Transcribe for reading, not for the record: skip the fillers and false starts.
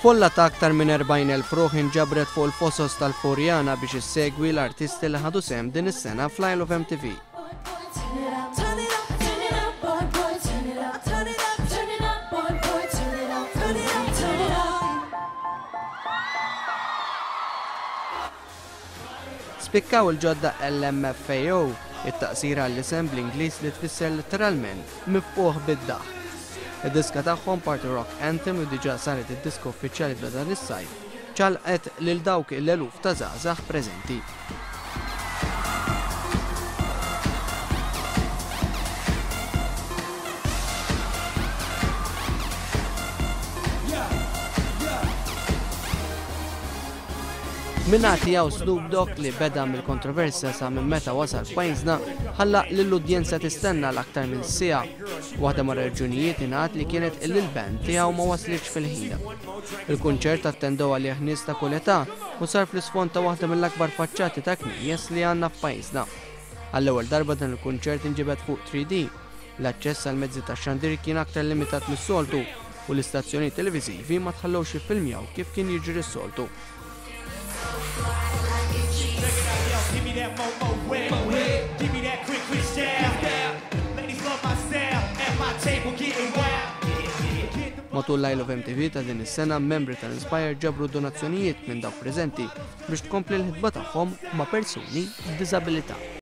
Folla ta' aktar minn 40,000 ruħ inġabret fuq il-fosos tal-Furjana biex issegwi l-artisti li ħadu sehem din is-sena fl-Isle of MTV. Spikkaw il-ġodda LMFAO, it-taqsira l-isem bl-Ingliż li tfisser letteralment mifquh bid-daħ. Id-diska tagħhom Party Rock Anthem u diġà saret id-diska uffiċjali ta' dan is-sajf ċalqet lil dawk l-eluf ta' żgħażagħ preżenti. Minnati għaw Snoop Dogg li beda mill-kontroversja sa minn meta wasal pajjiżna ħalla lill-udjenza tistenna l-aktar minn sija. Waħda ma' raġunijiet ingħad li kienet il-band tiegħu ma waslitx fil-ħina. Il-kunċert attendew għalih nies ta' kull età u sar fl-isfond ta' waħda mill-akbar faċċati ta' knejjes li għandna f'pajjiżna. Għall-ewwel darba dan il-kunċert inġibed fuq 3D. L-aċċess għal mezzi tax-xandir kien aktar limitat mis-soltu u l-istazzjoni televiżivi ma tħallewx jiffilmjaw kif kien jiġri s-soltu. Give me that mo wet, give me that quick style. Ladies love my style, at my table getting wild. Matul l-Isle of MTV ta' din is-sena membri tal-Inspire ġabru donazzjonijiet minn dawk preżenti biex tkompli l-ħidba tagħhom ma' persuni b'diżabilità.